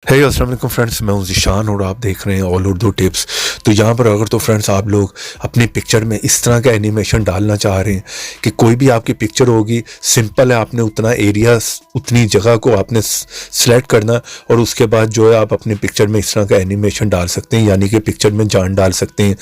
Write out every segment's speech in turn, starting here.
हे अस्सलाम वालेकुम फ्रेंड्स, मैं हूं ज़ीशान और आप देख रहे हैं ऑल उर्दू टिप्स। तो यहाँ पर अगर तो फ्रेंड्स आप लोग अपनी पिक्चर में इस तरह का एनिमेशन डालना चाह रहे हैं कि कोई भी आपकी पिक्चर होगी, सिंपल है, आपने उतना एरिया उतनी जगह को आपने सेलेक्ट करना और उसके बाद जो है आप अपनी पिक्चर में इस तरह का एनिमेशन डाल सकते हैं, यानी कि पिक्चर में जान डाल सकते हैं।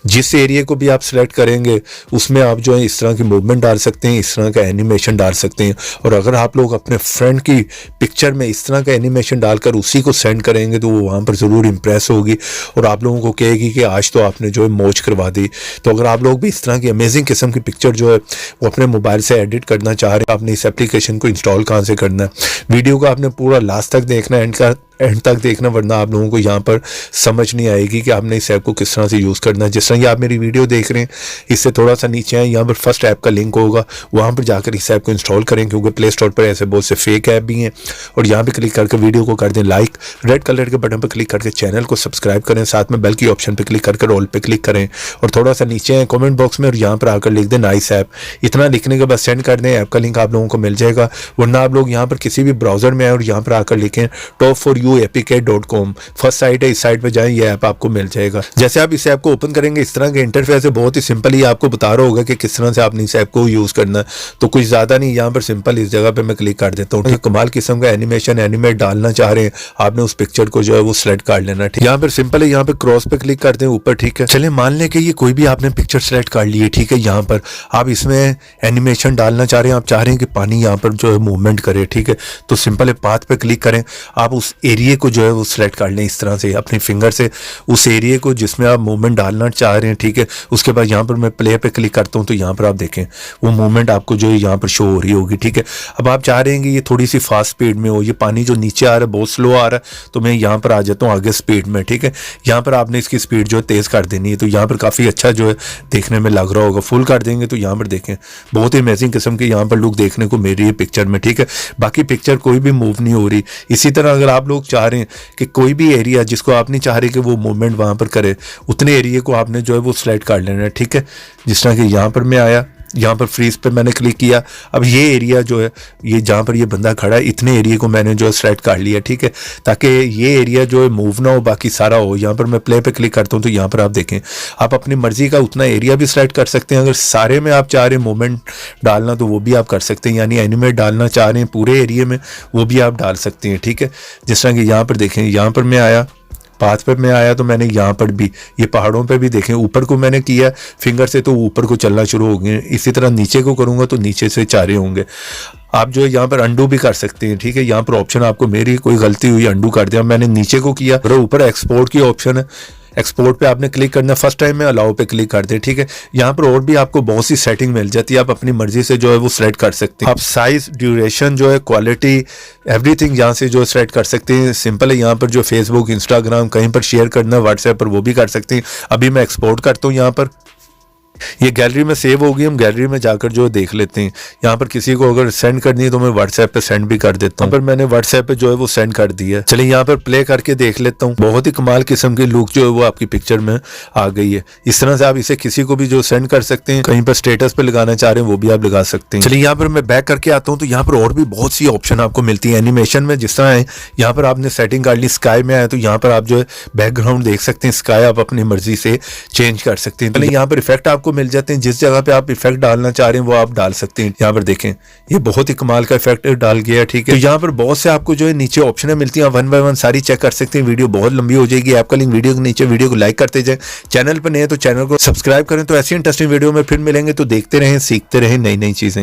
जिस एरिया को भी आप सेलेक्ट करेंगे उसमें आप जो है इस तरह की मूवमेंट डाल सकते हैं, इस तरह का एनिमेशन डाल सकते हैं। और अगर आप लोग अपने फ्रेंड की पिक्चर में इस तरह का एनिमेशन डालकर उसी को सेंड करेंगे तो वो वहाँ पर ज़रूर इंप्रेस होगी और आप लोगों को कहेगी कि आज तो आपने जो है मौज करवा दी। तो अगर आप लोग भी इस तरह की अमेजिंग किस्म की पिक्चर जो है वो अपने मोबाइल से एडिट करना चाह रहे हैं, आपने इस एप्लीकेशन को इंस्टॉल कहाँ से करना है, वीडियो को आपने पूरा लास्ट तक देखना है, एंड तक देखना, वरना आप लोगों को यहाँ पर समझ नहीं आएगी कि आपने इस ऐप को किस तरह से यूज़ करना है। जिस तरह ये आप मेरी वीडियो देख रहे हैं, इससे थोड़ा सा नीचे आए, यहाँ पर फर्स्ट ऐप का लिंक होगा, वहाँ पर जाकर इस ऐप को इंस्टॉल करें, क्योंकि प्ले स्टोर पर ऐसे बहुत से फेक ऐप भी हैं। और यहाँ पर क्लिक करके वीडियो को कर दें लाइक, रेड कलर के बटन पर क्लिक करके चैनल को सब्सक्राइब करें, साथ में बेल की ऑप्शन पर क्लिक करके ऑल पे क्लिक करें और थोड़ा सा नीचे आए कॉमेंट बॉक्स में और यहाँ पर आकर लिख दें नाइस ऐप। इतना लिखने के बाद सेंड कर दें, ऐप का लिंक आप लोगों को मिल जाएगा। वरना आप लोग यहाँ पर किसी भी ब्राउजर में आए और यहाँ पर आकर लिखें top4uapk.com, फर्स्ट साइट है, इस साइट पे जाएं, ये ऐप आपको मिल जाएगा। जैसे आप इस ऐप को ओपन करेंगे, इस तरह के इंटरफेस है, बहुत ही सिंपल ही आपको बता रहा होगा कि किस तरह से आपने इस ऐप को यूज करना है। तो कुछ ज्यादा नहीं, यहाँ पर सिंपल इस जगह पे मैं क्लिक कर देता हूँ। कमाल किस्म का एनिमेशन एनिमेट डालना चाह रहे हैं, आपने उस पिक्चर को जो है वो सिलेक्ट कर लेना। ठीक, यहाँ पर सिंपल है, यहाँ पे क्रॉस पे क्लिक करते हैं ऊपर। ठीक है, चलिए मान लें कि ये कोई भी आपने पिक्चर सेलेक्ट कर ली है। ठीक है, यहाँ पर आप इसमें एनिमेशन डालना चाह रहे हैं, आप चाह रहे हैं कि पानी यहाँ पर जो है मूवमेंट करे। ठीक है, तो सिंपल है, पाथ पे क्लिक करें, आप उस एरिया को जो है वो सिलेक्ट कर लें इस तरह से अपनी फिंगर से, उस एरिया को जिसमें आप मूवमेंट डालना चाह रहे हैं। ठीक है, उसके बाद यहाँ पर मैं प्ले पे क्लिक करता हूँ तो यहाँ पर आप देखें वो मूवमेंट आपको जो है यहाँ पर शो हो रही होगी। ठीक है, अब आप चाह रहे हैं कि ये थोड़ी सी फास्ट स्पीड में हो, ये पानी जो नीचे आ रहा है बहुत स्लो आ रहा है, तो मैं यहाँ पर आ जाता हूँ आगे स्पीड में। ठीक है, यहाँ पर आपने इसकी स्पीड जो है तेज़ कर देनी है, तो यहाँ पर काफ़ी अच्छा जो है देखने में लग रहा होगा। फुल कर देंगे तो यहाँ पर देखें बहुत ही अमेजिंग किस्म की यहाँ पर लुक देखने को मिल रही है पिक्चर में। ठीक है, बाकी पिक्चर कोई भी मूव नहीं हो रही। इसी तरह अगर आप लोग चाह रहे हैं कि कोई भी एरिया जिसको आप नहीं चाह रहे कि वो मूवमेंट वहाँ पर करे, उतने एरिया को आपने जो है वो सिलेक्ट कर लेना है। ठीक है, जिस तरह कि यहाँ पर मैं आया, यहाँ पर फ्रीज पे मैंने क्लिक किया, अब ये एरिया जो है, ये जहाँ पर ये बंदा खड़ा है, इतने एरिया को मैंने जो है सिलेक्ट कर लिया। ठीक है, ताकि ये एरिया जो है मूव ना हो, बाकी सारा हो। यहाँ पर मैं प्ले पे क्लिक करता हूँ तो यहाँ पर आप देखें आप अपनी मर्जी का उतना एरिया भी सिलेक्ट कर सकते हैं। अगर सारे में आप चाह रहे हैं मूवमेंट डालना तो वो भी आप कर सकते हैं, यानी एनिमेट डालना चाह रहे हैं पूरे एरिया में, वो भी आप डाल सकते हैं। ठीक है, जिस तरह कि यहाँ पर देखें, यहाँ पर मैं आया, पाथ पे मैं आया तो मैंने यहाँ पर भी, ये पहाड़ों पे भी देखें, ऊपर को मैंने किया फिंगर से तो ऊपर को चलना शुरू हो गए। इसी तरह नीचे को करूँगा तो नीचे से चारे होंगे। आप जो है यहाँ पर अंडू भी कर सकते हैं। ठीक है, यहाँ पर ऑप्शन आपको, मेरी कोई गलती हुई अंडू कर दिया, मैंने नीचे को किया, और ऊपर एक्सपोर्ट की ऑप्शन है, एक्सपोर्ट पे आपने क्लिक करना, फर्स्ट टाइम में अलाउ पे क्लिक कर दें। ठीक है, यहाँ पर और भी आपको बहुत सी सेटिंग मिल जाती है, आप अपनी मर्जी से जो है वो सिलेक्ट कर सकते हैं। आप साइज, ड्यूरेशन जो है, क्वालिटी, एवरीथिंग यहाँ से जो सिलेक्ट कर सकते हैं। सिंपल है, यहाँ पर जो फेसबुक, इंस्टाग्राम कहीं पर शेयर करना है, व्हाट्सएप पर, वो भी कर सकते हैं। अभी मैं एक्सपोर्ट करता हूँ, यहाँ पर ये गैलरी में सेव होगी, हम गैलरी में जाकर जो देख लेते हैं। यहाँ पर किसी को अगर सेंड करनी है तो मैं व्हाट्सएप पे सेंड भी कर देता हूँ, पर मैंने व्हाट्सएप पे जो है वो सेंड कर दिया है। चलिए यहाँ पर प्ले करके देख लेता हूँ। बहुत ही कमाल किस्म की लुक जो है वो आपकी पिक्चर में आ गई है। इस तरह से आप इसे किसी को भी जो सेंड कर सकते हैं, कहीं पर स्टेटस पे लगाना चाह रहे हैं वो भी आप लगा सकते हैं। चलिए यहाँ पर मैं बैक करके आता हूँ तो यहाँ पर और भी बहुत सी ऑप्शन आपको मिलती है एनिमेशन में। जिस तरह है, यहाँ पर आपने सेटिंग कर ली, स्काई में आया तो यहाँ पर आप जो है बैकग्राउंड देख सकते हैं, स्काई आप अपनी मर्जी से चेंज कर सकते हैं। चलिए यहाँ पर इफेक्ट आपको मिल जाते हैं, जिस जगह पे आप इफेक्ट डालना चाह रहे हैं वो आप डाल सकते हैं। यहाँ पर देखें ये बहुत ही कमाल का इफेक्ट डाल गया। ठीक है, तो यहाँ पर बहुत से आपको जो है नीचे ऑप्शनें मिलती हैं, वन बाय वन सारी चेक कर सकते हैं। वीडियो बहुत लंबी हो जाएगी, ऐप का लिंक वीडियो के नीचे, वीडियो को लाइक करते जाएं, चैनल पर नए हैं तो चैनल को सब्सक्राइब करें। तो ऐसी इंटरेस्टिंग वीडियो में फिर मिलेंगे, तो देखते रहें, सीखते रहें नई नई चीजें।